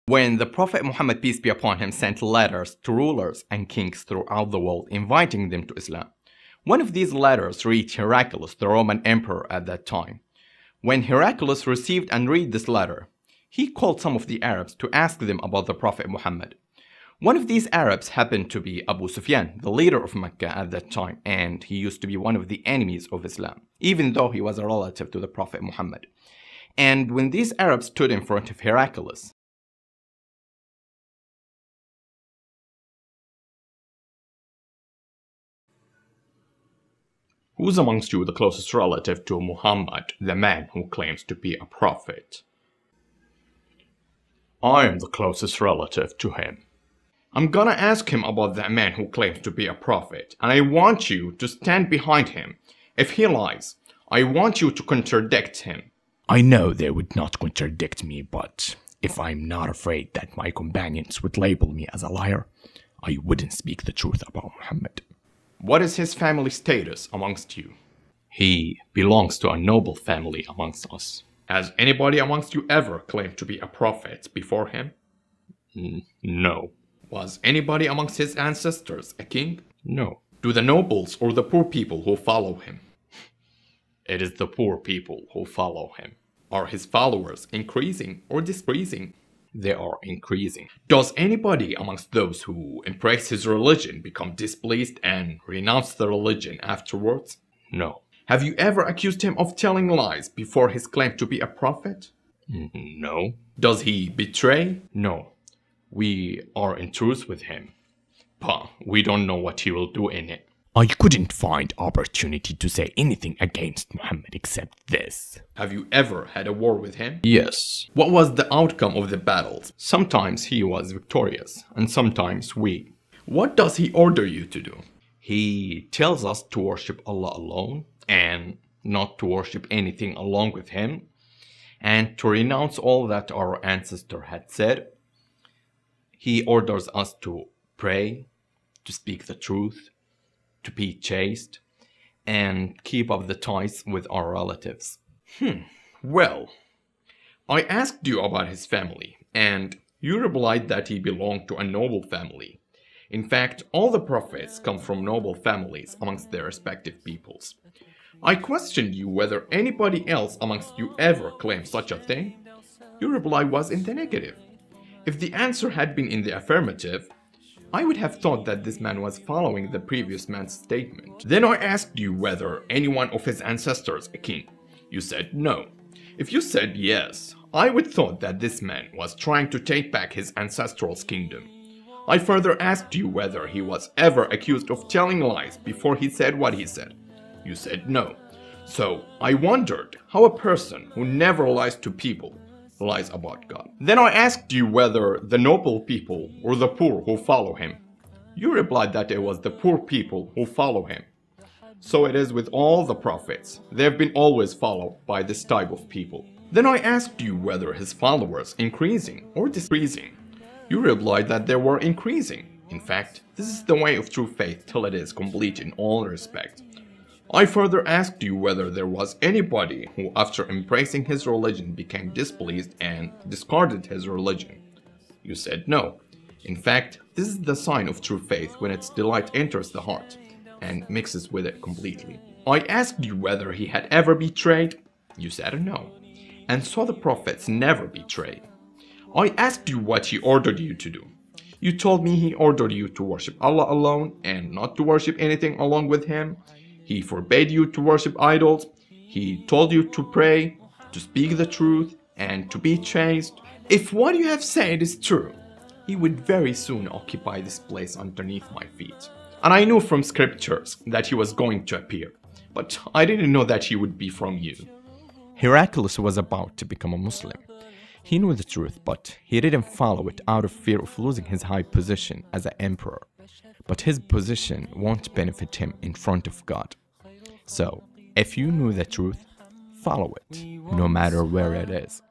When the Prophet Muhammad, peace be upon him, sent letters to rulers and kings throughout the world inviting them to Islam, one of these letters reached Heraclius, the Roman emperor at that time. When Heraclius received and read this letter, he called some of the Arabs to ask them about the Prophet Muhammad. One of these Arabs happened to be Abu Sufyan, the leader of Mecca at that time, and he used to be one of the enemies of Islam, even though he was a relative to the Prophet Muhammad. And when these Arabs stood in front of Heraclius, "Who's amongst you the closest relative to Muhammad, the man who claims to be a prophet?" "I am the closest relative to him." "I'm gonna ask him about that man who claims to be a prophet, and I want you to stand behind him. If he lies, I want you to contradict him." I know they would not contradict me, but if I'm not afraid that my companions would label me as a liar, I wouldn't speak the truth about Muhammad. "What is his family status amongst you?" "He belongs to a noble family amongst us." "Has anybody amongst you ever claimed to be a prophet before him?" "No." "Was anybody amongst his ancestors a king?" "No." "Do the nobles or the poor people who follow him?" "It is the poor people who follow him." "Are his followers increasing or decreasing?" "They are increasing." "Does anybody amongst those who embrace his religion become displeased and renounce the religion afterwards?" "No." "Have you ever accused him of telling lies before his claim to be a prophet?" "No." "Does he betray?" "No. We are in truce with him, but we don't know what he will do in it." I couldn't find opportunity to say anything against Muhammad except this. "Have you ever had a war with him?" "Yes." "What was the outcome of the battles?" "Sometimes he was victorious, and sometimes we." "What does he order you to do?" "He tells us to worship Allah alone, and not to worship anything along with him, and to renounce all that our ancestor had said. He orders us to pray, to speak the truth, to be chaste, and keep up the ties with our relatives." Well, I asked you about his family, and you replied that he belonged to a noble family. In fact, all the prophets come from noble families amongst their respective peoples. I questioned you whether anybody else amongst you ever claimed such a thing. Your reply was in the negative. If the answer had been in the affirmative, I would have thought that this man was following the previous man's statement. Then I asked you whether any one of his ancestors a king. You said no. If you said yes, I would thought that this man was trying to take back his ancestral kingdom. I further asked you whether he was ever accused of telling lies before he said what he said. You said no. So I wondered how a person who never lies to people lies about God. Then I asked you whether the noble people or the poor who follow him. You replied that it was the poor people who follow him. So it is with all the prophets. They have been always followed by this type of people. Then I asked you whether his followers increasing or decreasing. You replied that they were increasing. In fact, this is the way of true faith till it is complete in all respects. I further asked you whether there was anybody who after embracing his religion became displeased and discarded his religion. You said no. In fact, this is the sign of true faith when its delight enters the heart and mixes with it completely. I asked you whether he had ever betrayed. You said no, and so the prophets never betrayed. I asked you what he ordered you to do. You told me he ordered you to worship Allah alone and not to worship anything along with him. He forbade you to worship idols. He told you to pray, to speak the truth, and to be chaste. If what you have said is true, he would very soon occupy this place underneath my feet. And I knew from scriptures that he was going to appear, but I didn't know that he would be from you." Heraclius was about to become a Muslim. He knew the truth, but he didn't follow it out of fear of losing his high position as an emperor. But his position won't benefit him in front of God. So, if you knew the truth, follow it, no matter where it is.